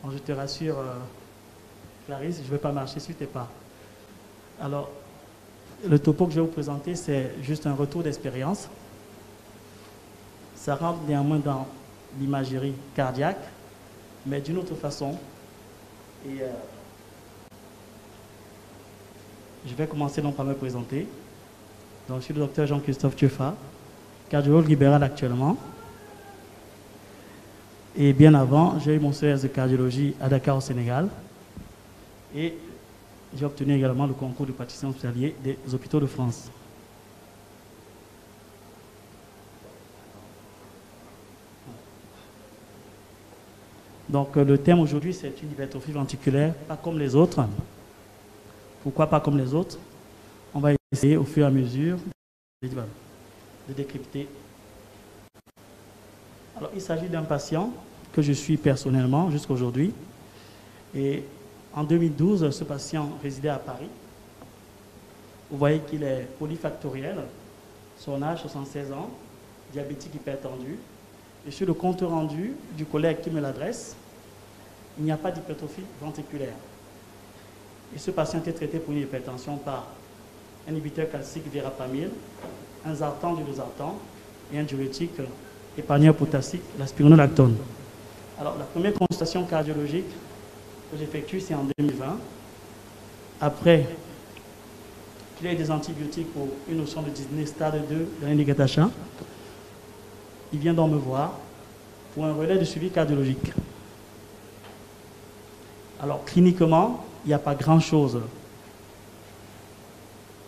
Bon, je te rassure, Clarisse, je ne vais pas marcher sur tes pas. Alors, le topo que je vais vous présenter, c'est juste un retour d'expérience. Ça rentre néanmoins dans l'imagerie cardiaque, mais d'une autre façon. Et je vais commencer donc par me présenter. Donc, je suis le docteur Jean-Christophe Tiefa, cardiologue libéral actuellement. Et bien avant, j'ai eu mon CS de cardiologie à Dakar au Sénégal. Et j'ai obtenu également le concours de praticien hospitalier des hôpitaux de France. Donc le thème aujourd'hui, c'est une hypertrophie ventriculaire, pas comme les autres. Pourquoi pas comme les autres? On va essayer au fur et à mesure de décrypter. Alors il s'agit d'un patient que je suis personnellement jusqu'à aujourd'hui. Et en 2012, ce patient résidait à Paris. Vous voyez qu'il est polyfactoriel. Son âge, 76 ans, diabétique hypertendu. Et sur le compte rendu du collègue qui me l'adresse, il n'y a pas d'hypertrophie ventriculaire. Et ce patient était traité pour une hypertension par un inhibiteur calcique verapamil, un zartan du losartan et un diurétique épargneur potassique, la spironolactone. Alors, la première consultation cardiologique que j'effectue, c'est en 2020. Après qu'il ait des antibiotiques pour une notion de dyspnée stade 2 de l'indicatacha, il vient donc me voir pour un relais de suivi cardiologique. Alors, cliniquement, il n'y a pas grand-chose.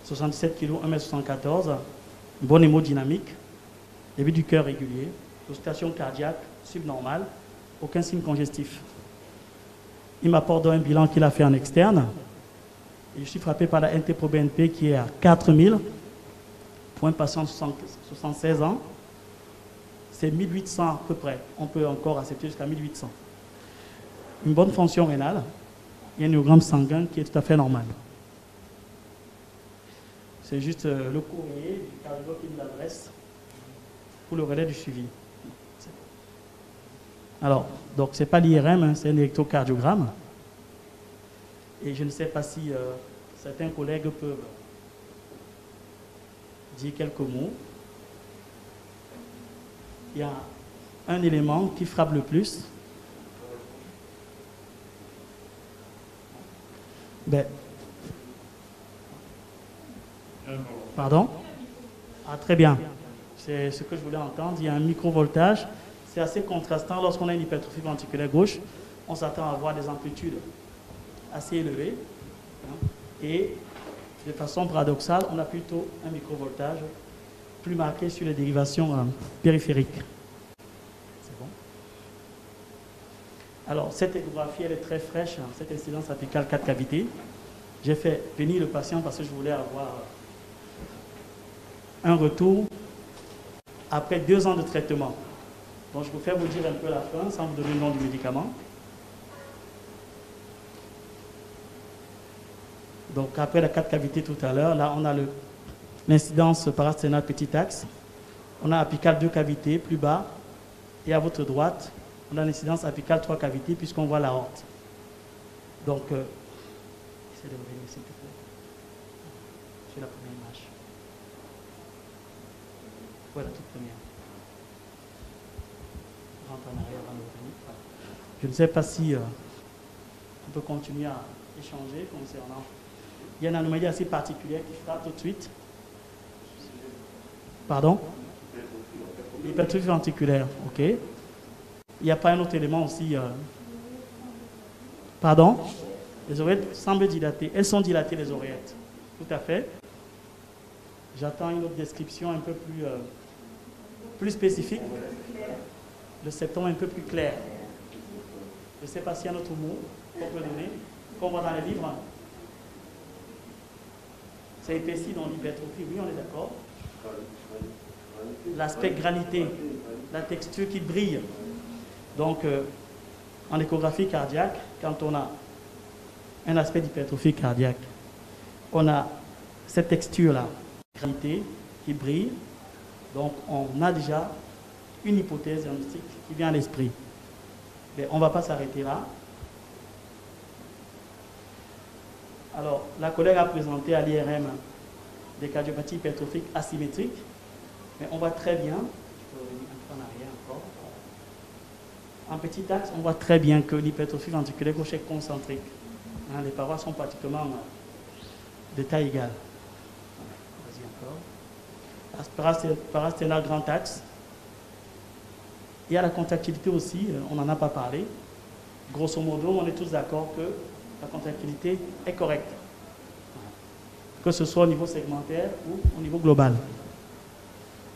77 kg, 1m74, bonne hémodynamique, débit du cœur régulier, auscultation cardiaque subnormale, aucun signe congestif. Il m'apporte un bilan qu'il a fait en externe. Et je suis frappé par la NT-proBNP qui est à 4000 pour un patient de 76 ans. C'est 1800 à peu près. On peut encore accepter jusqu'à 1800. Une bonne fonction rénale. Il y a un iogramme sanguin qui est tout à fait normal. C'est juste le courrier du cardiologue qui nous l'adresse pour le relais du suivi. Alors, donc ce n'est pas l'IRM, hein, c'est un électrocardiogramme. Et je ne sais pas si certains collègues peuvent dire quelques mots. Il y a un élément qui frappe le plus. Pardon? Ah, très bien. C'est ce que je voulais entendre. Il y a un microvoltage. C'est assez contrastant. Lorsqu'on a une hypertrophie ventriculaire gauche, on s'attend à avoir des amplitudes assez élevées. Et de façon paradoxale, on a plutôt un microvoltage plus marqué sur les dérivations périphériques. C'est bon. Alors, cette échographie, elle est très fraîche. Cette incidence apicale 4 cavités. J'ai fait venir le patient parce que je voulais avoir un retour après 2 ans de traitement. Donc, je préfère vous dire un peu la fin sans vous donner le nom du médicament. Donc, après la 4 cavités tout à l'heure, là, on a l'incidence parasténale petit axe. On a apicale 2 cavités plus bas. Et à votre droite, on a l'incidence apicale 3 cavités puisqu'on voit la horte. Donc, essayez de revenir s'il te plaît. Sur la première image. Voilà, toute première. Rentre en arrière avant de revenir. Je ne sais pas si on peut continuer à échanger concernant. Il y a une anomalie assez particulière qui frappe tout de suite. Pardon? L'hypertrophie ventriculaire, ok. Il n'y a pas un autre élément aussi. Pardon? Les oreillettes semblent dilatées. Elles sont dilatées, les oreillettes. Tout à fait. J'attends une autre description un peu plus spécifique. Le septum un peu plus clair. Je ne sais pas s'il y a un autre mot qu'on peut donner, qu'on voit dans les livres. C'est épaissi dans l'hypertrophie, oui, on est d'accord. L'aspect granité, la texture qui brille. Donc, en échographie cardiaque, quand on a un aspect d'hypertrophie cardiaque, on a cette texture-là, granité, qui brille. Donc, on a déjà une hypothèse diagnostique qui vient à l'esprit. Mais on ne va pas s'arrêter là. Alors, la collègue a présenté à l'IRM des cardiopathies hypertrophiques asymétriques, mais on voit très bien, je peux revenir un peu en arrière encore, en petit axe, on voit très bien que l'hypertrophie ventriculaire gauche est concentrique. Hein, les parois sont pratiquement de taille égale. Vas-y encore. Parasternal grand axe. Il y a la contractilité aussi, on n'en a pas parlé. Grosso modo, on est tous d'accord que la contractilité est correcte. Que ce soit au niveau segmentaire ou au niveau global.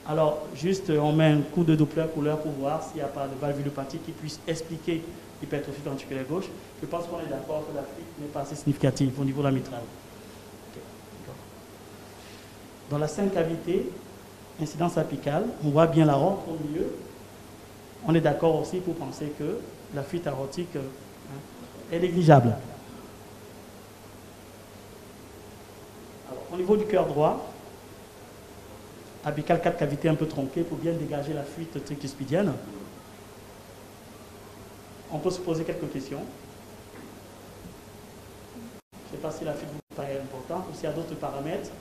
Alors, juste, on met un coup de Doppler couleur pour voir s'il n'y a pas de valvulopathie qui puisse expliquer l'hypertrophie ventriculaire gauche. Je pense qu'on est d'accord que la fuite n'est pas assez significative au niveau de la mitrale. Okay. Dans la sainte cavité, incidence apicale, on voit bien la rampe au milieu. On est d'accord aussi pour penser que la fuite aortique est négligeable. Alors, au niveau du cœur droit, apical 4 cavités un peu tronquées pour bien dégager la fuite tricuspidienne. On peut se poser quelques questions. Je ne sais pas si la fuite vous paraît importante ou s'il y a d'autres paramètres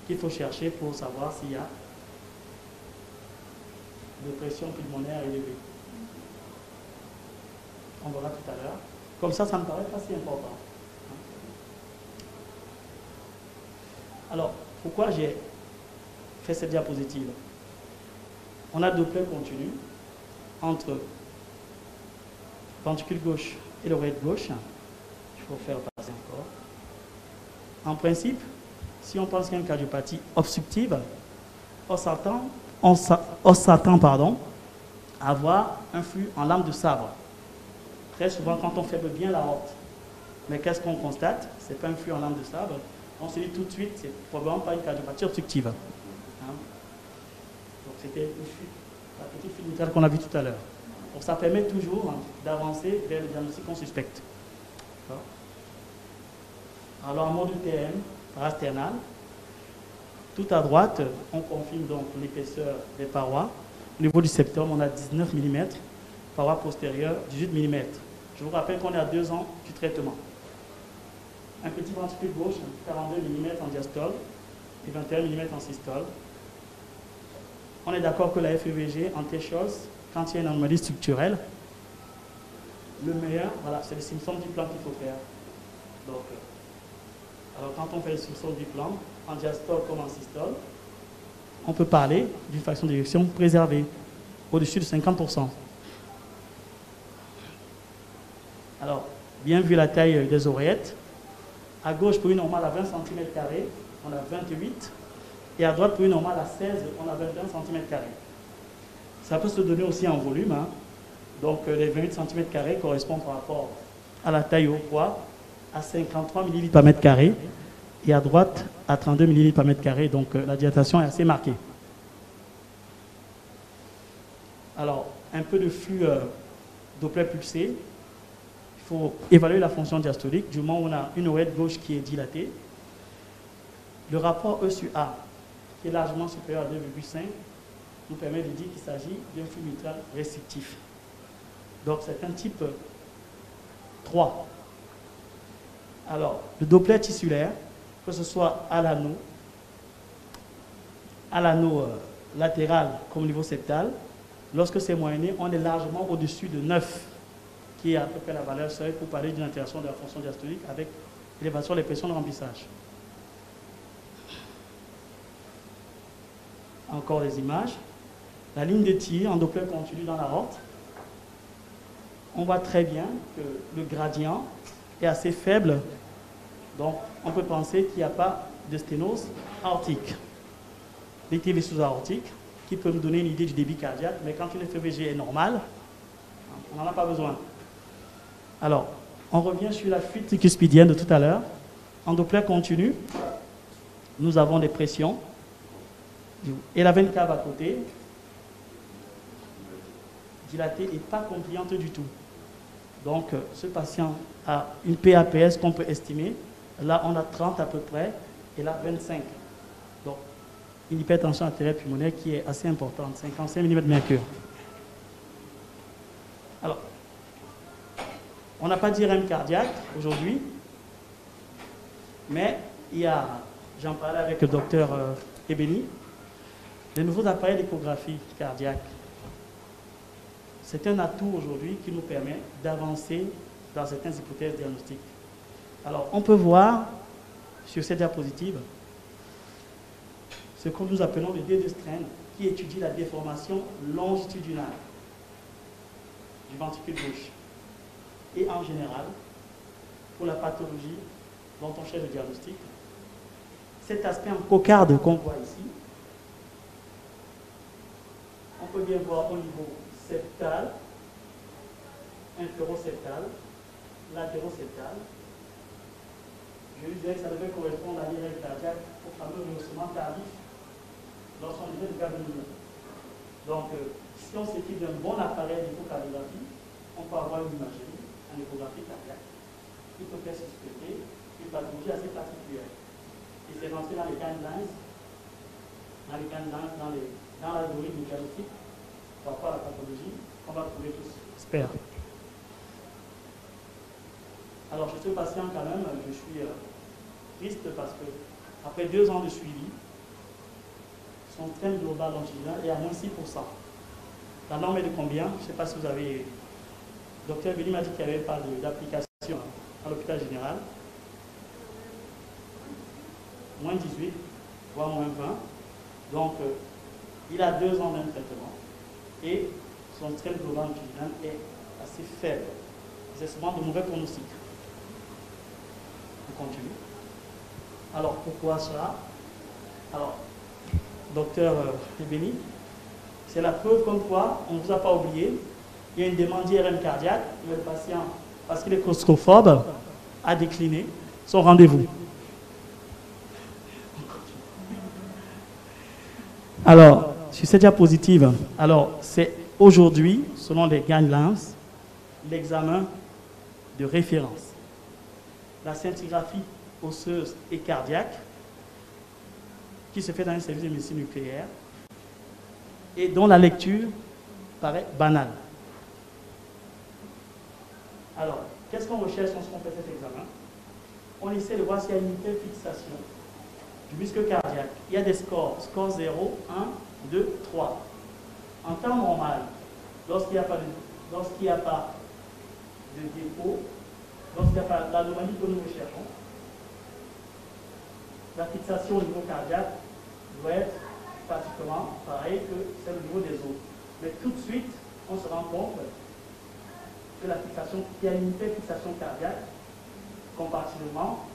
qu'il faut chercher pour savoir s'il y a de pression pulmonaire élevée. On verra tout à l'heure. Comme ça ne me paraît pas si important. Alors, pourquoi j'ai fait cette diapositive? On a Doppler continu entre ventricule gauche et l'oreillette gauche. Il faut faire passer encore. En principe, si on pense qu'il y a une cardiopathie obstructive, on s'attend à avoir un flux en lame de sabre. Très souvent, quand on ferme bien la horte. Mais qu'est-ce qu'on constate? Ce n'est pas un flux en lame de sabre. On se dit tout de suite, c'est probablement pas une cardiopathie obstructive. Hein? Donc, c'était la petite fuite mitrale qu'on a vue tout à l'heure. Donc, ça permet toujours d'avancer vers le diagnostic qu'on suspecte. Alors, en mode UTM, parasternal, tout à droite, on confirme donc l'épaisseur des parois. Au niveau du septum, on a 19 mm, paroi postérieure 18 mm. Je vous rappelle qu'on est à 2 ans du traitement. Un petit ventricule gauche, 42 mm en diastole et 21 mm en systole. On est d'accord que la FEVG en T-Scholz, quand il y a une anomalie structurelle, le meilleur, voilà, c'est le Simpson du plan qu'il faut faire. Donc, alors quand on fait le Simpson du plan, en diastole comme en systole, on peut parler d'une fraction d'éjection préservée, au-dessus de 50%. Alors, bien vu la taille des oreillettes, à gauche pour une normale à 20 cm², on a 28, et à droite pour une normale à 16, on a 21 cm². Ça peut se donner aussi en volume, hein. Donc les 28 cm² correspondent par rapport à la taille au poids à 53 ml par mètre carré, et à droite à 32 ml par mètre carré, donc la dilatation est assez marquée. Alors, un peu de flux Doppler pulsé. Il faut évaluer la fonction diastolique du moment où on a une oreillette gauche qui est dilatée. Le rapport E sur A, qui est largement supérieur à 2,5, nous permet de dire qu'il s'agit d'un flux mitral restrictif. Donc c'est un type 3. Alors, le Doppler tissulaire, que ce soit à l'anneau latéral comme au niveau septal, lorsque c'est moyenné, on est largement au-dessus de 9, qui est à peu près la valeur seuil pour parler d'une altération de la fonction diastolique avec élévation des pressions de remplissage. Encore des images. La ligne de tir en Doppler continu dans la horte. On voit très bien que le gradient est assez faible. Donc, on peut penser qu'il n'y a pas de sténose aortique. L'étive sous-aortique, qui peut nous donner une idée du débit cardiaque, mais quand une FEVG est normale, on n'en a pas besoin. Alors, on revient sur la fuite tricuspidienne de tout à l'heure. En Doppler continu, nous avons des pressions et la veine cave à côté, dilatée et pas compliante du tout. Donc, ce patient a une PAPS qu'on peut estimer. Là, on a 30 à peu près, et là, 25. Donc, une hypertension artérielle pulmonaire qui est assez importante, 55 mm de mercure. Alors, on n'a pas d'IRM cardiaque aujourd'hui. Mais il y a, j'en parlais avec le docteur Ebeni, les nouveaux appareils d'échographie cardiaque. C'est un atout aujourd'hui qui nous permet d'avancer dans certaines hypothèses diagnostiques. Alors, on peut voir sur cette diapositive ce que nous appelons le D2 strain, qui étudie la déformation longitudinale du ventricule gauche. Et en général, pour la pathologie dont on cherche le diagnostic, cet aspect en cocarde qu'on voit ici, on peut bien voir au niveau septal, inféroseptal, latéroseptal. Je lui dirais que ça devait correspondre à l'IRM cardiaque, au fameux rehaussement tardif lorsqu'on disait de Gabonien. Donc, si on s'équipe d'un bon appareil d'échocardiographie, on peut avoir une imagerie, une échographie cardiaque, qui peut faire suspecter une pathologie assez particulière. Et c'est rentré dans les guidelines, dans l'algorithme diagnostique, par rapport à la pathologie, on va trouver tous. J'espère. Alors, chez ce patient, quand même, je suis triste parce que, après 2 ans de suivi, son train global longitudinal est à moins 6%. La norme est de combien? Je ne sais pas si vous avez. Le docteur Béni m'a dit qu'il n'y avait pas d'application à l'hôpital général. Moins 18, voire moins 20. Donc, il a 2 ans d'un traitement. Et son train global longitudinal est assez faible. C'est souvent de mauvais pronostics. On continue. Alors, pourquoi cela? Alors, docteur Ebeni, c'est la preuve comme quoi on ne vous a pas oublié. Il y a une demande d'IRM cardiaque, mais le patient, parce qu'il est claustrophobe, a décliné son rendez-vous. Alors, sur cette diapositive, alors c'est aujourd'hui, selon les guidelines, l'examen de référence. La scintigraphie osseuse et cardiaque, qui se fait dans un service de médecine nucléaire, et dont la lecture paraît banale. Alors, qu'est-ce qu'on recherche lorsqu'on fait cet examen? On essaie de voir s'il y a une telle fixation du muscle cardiaque. Il y a des scores, score 0, 1, 2, 3. En temps normal, lorsqu'il n'y a pas de dépôt, lorsqu'il n'y a pas l'anomalie que nous recherchons, la fixation au niveau cardiaque doit être pratiquement pareil que celle au niveau des os. Mais tout de suite, on se rend compte que la fixation, qu'il y a une telle fixation cardiaque comparativement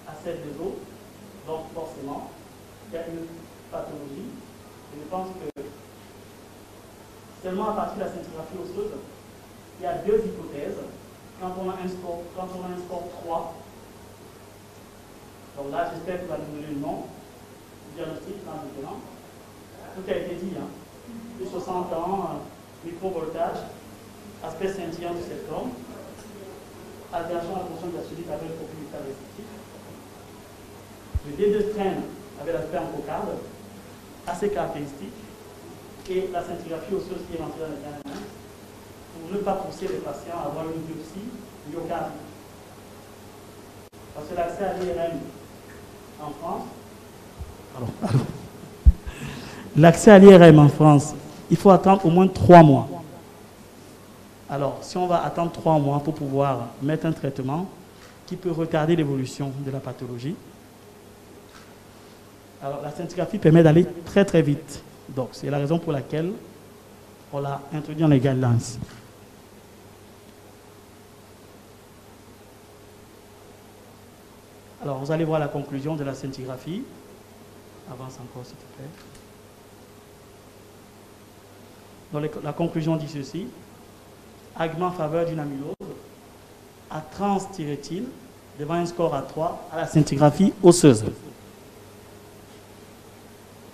à celle des os. Donc forcément, il y a une pathologie. Et je pense que seulement à partir de la scintigraphie osseuse, il y a 2 hypothèses. Quand on a un score 3, donc là j'espère que vous allez nous donner le nom, le diagnostic maintenant. Tout a été dit, hein. Plus de 60 ans, microvoltage, aspect scintillant du septum, altération à la fonction gastrique avec le profil restrictif. Le D2 strain avec l'aspect en cocarde, assez caractéristique, et la scintigraphie osseuse qui est rentrée dans les guidelines, pour ne pas pousser les patients à avoir une biopsie myocardique. Parce que l'accès à l'IRM en France, l'accès à l'IRM en France, il faut attendre au moins 3 mois. Alors, si on va attendre 3 mois pour pouvoir mettre un traitement qui peut retarder l'évolution de la pathologie, alors la scintigraphie permet d'aller très très vite. Donc, c'est la raison pour laquelle on l'a introduit dans les guidelines. Alors, vous allez voir la conclusion de la scintigraphie. Avance encore, s'il te plaît. Donc, la conclusion dit ceci. Argument en faveur d'une amylose à trans-thyrétine devant un score à 3 à la scintigraphie osseuse.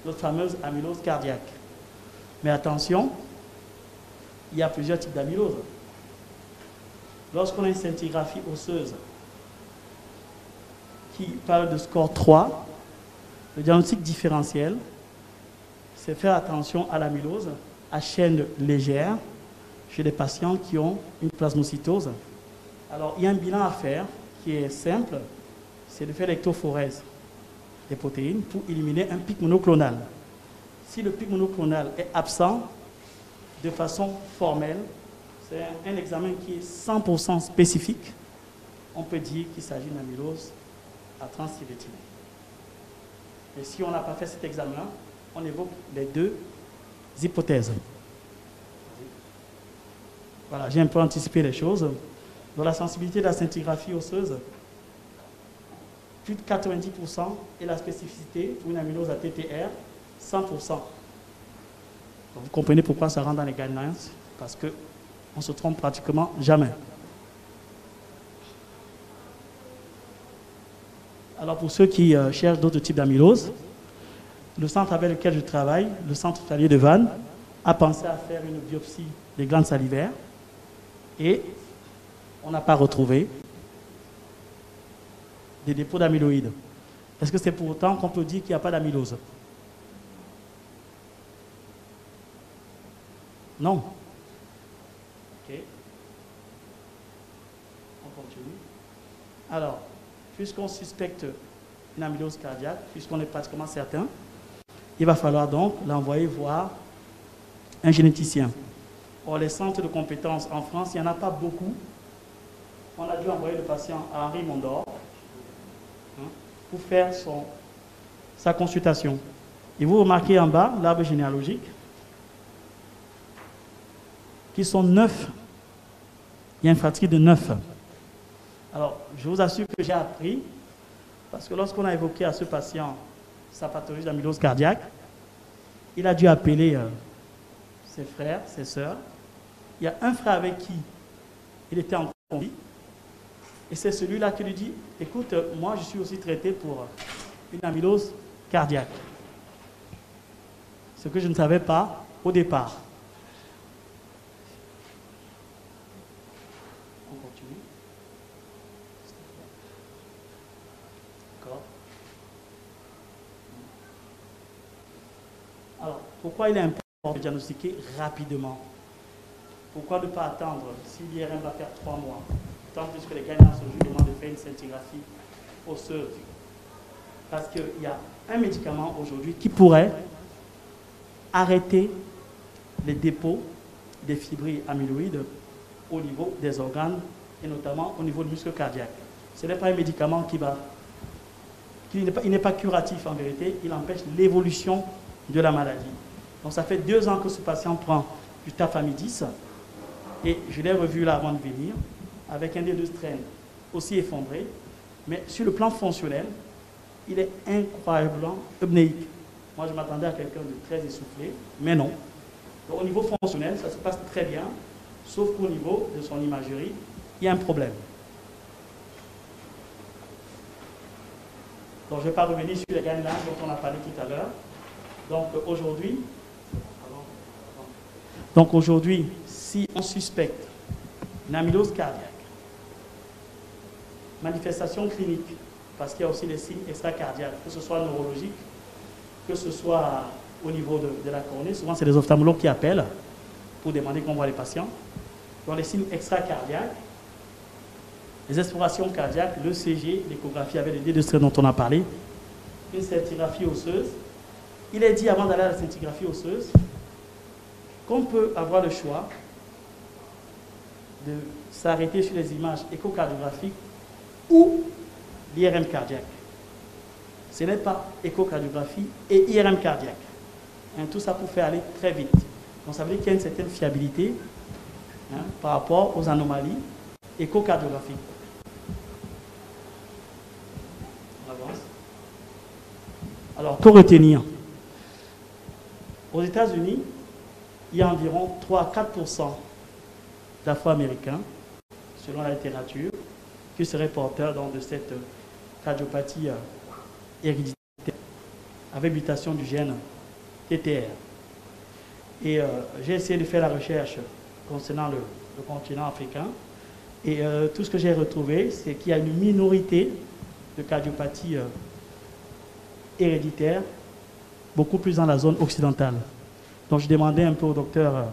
Notre fameuse amylose cardiaque. Mais attention, il y a plusieurs types d'amylose. Lorsqu'on a une scintigraphie osseuse qui parle de score 3, le diagnostic différentiel, c'est faire attention à l'amylose à chaîne légère chez les patients qui ont une plasmocytose. Alors, il y a un bilan à faire qui est simple, c'est de faire l'électrophorèse des protéines pour éliminer un pic monoclonal. Si le pic monoclonal est absent, de façon formelle, c'est un examen qui est 100% spécifique, on peut dire qu'il s'agit d'une amylose à transthyrétine. Et si on n'a pas fait cet examen, on évoque les deux hypothèses. Voilà, j'ai un peu anticipé les choses. Dans la sensibilité de la scintigraphie osseuse, plus de 90% et la spécificité pour une amylose à TTR, 100%. Vous comprenez pourquoi ça rentre dans les guidelines, parce qu'on ne se trompe pratiquement jamais. Alors pour ceux qui cherchent d'autres types d'amylose, le centre avec lequel je travaille, le centre hospitalier de Vannes, a pensé à faire une biopsie des glandes salivaires et on n'a pas retrouvé des dépôts d'amyloïdes. Est-ce que c'est pour autant qu'on peut dire qu'il n'y a pas d'amylose? Non. Ok. On continue. Alors, puisqu'on suspecte une amylose cardiaque, puisqu'on est pratiquement certain, il va falloir donc l'envoyer voir un généticien. Or, les centres de compétences en France, il n'y en a pas beaucoup. On a dû envoyer le patient à Henri Mondor pour faire sa consultation. Et vous remarquez en bas l'arbre généalogique, qui sont 9. Il y a une fratrie de 9. Alors, je vous assure que j'ai appris, parce que lorsqu'on a évoqué à ce patient sa pathologie d'amylose cardiaque, il a dû appeler ses frères, ses sœurs. Il y a un frère avec qui il était en conflit, et c'est celui-là qui lui dit, écoute, moi je suis aussi traité pour une amylose cardiaque. Ce que je ne savais pas au départ. On continue. D'accord. Alors, pourquoi il est important de diagnostiquer rapidement? Pourquoi ne pas attendre si l'IRM va faire 3 mois? Tant plus que les gagnants aujourd'hui demandent de faire une scintigraphie osseuse. Parce qu'il y a un médicament aujourd'hui qui pourrait arrêter les dépôts des fibrilles amyloïdes au niveau des organes et notamment au niveau du muscle cardiaque. Ce n'est pas un médicament il n'est pas curatif en vérité, il empêche l'évolution de la maladie. Donc ça fait 2 ans que ce patient prend du tafamidis et je l'ai revu là avant de venir avec un D2 strain aussi effondré, mais sur le plan fonctionnel, il est incroyablement eubnéique. Moi, je m'attendais à quelqu'un de très essoufflé, mais non. Donc, au niveau fonctionnel, ça se passe très bien, sauf qu'au niveau de son imagerie, il y a un problème. Donc, je ne vais pas revenir sur les guidelines dont on a parlé tout à l'heure. Donc, aujourd'hui, si on suspecte une amylose cardiaque, manifestation clinique, parce qu'il y a aussi des signes extracardiaques, que ce soit neurologique, que ce soit au niveau de la cornée. Souvent, c'est les ophtalmologues qui appellent pour demander qu'on voit les patients. Donc, les signes extracardiaques, les explorations cardiaques, l'ECG, l'échographie avec les D2 strain dont on a parlé, une scintigraphie osseuse. Il est dit avant d'aller à la scintigraphie osseuse qu'on peut avoir le choix de s'arrêter sur les images échocardiographiques ou l'IRM cardiaque. Ce n'est pas échocardiographie et IRM cardiaque. Tout ça pour faire aller très vite. Donc ça veut dire qu'il y a une certaine fiabilité par rapport aux anomalies échocardiographiques. On avance. Alors, pour retenir, aux États-Unis, il y a environ 3 à 4% d'Afro-Américains, selon la littérature, qui seraient porteurs donc, de cette cardiopathie héréditaire avec mutation du gène TTR. Et j'ai essayé de faire la recherche concernant le continent africain. Et tout ce que j'ai retrouvé, c'est qu'il y a une minorité de cardiopathie héréditaire, beaucoup plus dans la zone occidentale. Donc je demandais un peu au docteur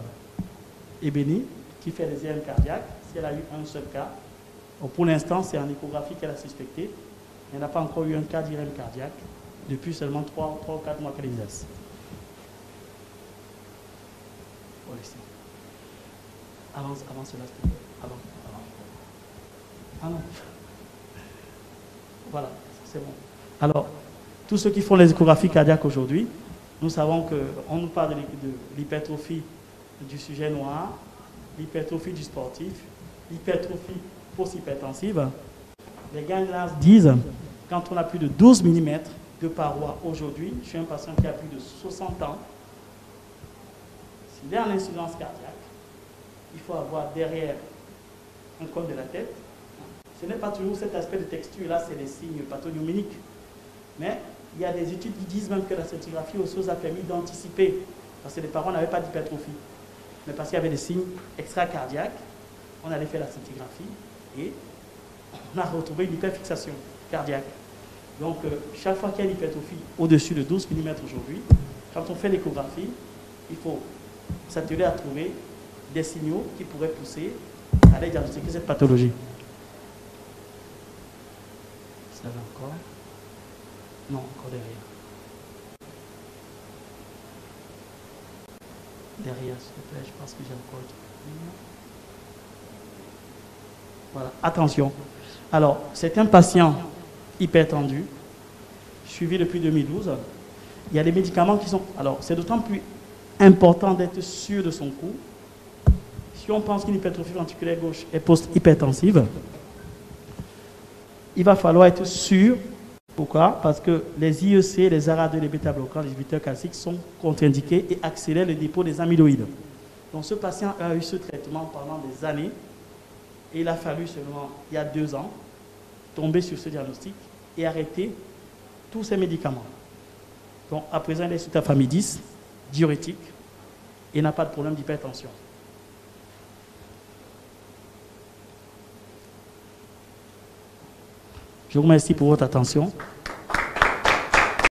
Ebeni, qui fait les IRM cardiaques, si elle a eu un seul cas. Donc, pour l'instant, c'est en échographie qu'elle a suspecté. Il n'a pas encore eu un cas d'IRM cardiaque depuis seulement 3 ou 4 mois qu'elle exerce. Avant cela, s'il te plaît. Avant. Ah non. Voilà, c'est bon. Alors, tous ceux qui font les échographies cardiaques aujourd'hui, nous savons qu'on nous parle de l'hypertrophie du sujet noir, l'hypertrophie du sportif, l'hypertrophie post-hypertensive. Les guidelines disent, quand on a plus de 12 mm de paroi aujourd'hui, je suis un patient qui a plus de 60 ans, s'il est en insuffisance cardiaque, il faut avoir derrière un col de la tête. Ce n'est pas toujours cet aspect de texture-là, c'est les signes pathognomoniques. Mais il y a des études qui disent même que la scintigraphie osseuse a permis d'anticiper, parce que les parents n'avaient pas d'hypertrophie. Mais parce qu'il y avait des signes extracardiaques, on allait faire la scintigraphie et on a retrouvé une hyperfixation cardiaque. Donc, chaque fois qu'il y a une hypertrophie au-dessus de 12 mm aujourd'hui, quand on fait l'échographie, il faut s'atteler à trouver des signaux qui pourraient pousser à aller diagnostiquer cette pathologie. Ça va encore? Non, encore derrière. Derrière, s'il te plaît, je pense que j'ai encore un truc. Voilà, attention. Alors, c'est un patient hypertendu, suivi depuis 2012. Il y a des médicaments qui sont... Alors, c'est d'autant plus important d'être sûr de son coût. Si on pense qu'une hypertrophie ventriculaire gauche est post-hypertensive, il va falloir être sûr. Pourquoi? Parce que les IEC, les ARA2, les bêta-bloquants, les inhibiteurs calciques sont contre-indiqués et accélèrent le dépôt des amyloïdes. Donc ce patient a eu ce traitement pendant des années et il a fallu seulement, il y a 2 ans, tomber sur ce diagnostic et arrêter tous ces médicaments. Donc à présent, il est sous tafamidis, diurétique, et n'a pas de problème d'hypertension. Je vous remercie pour votre attention.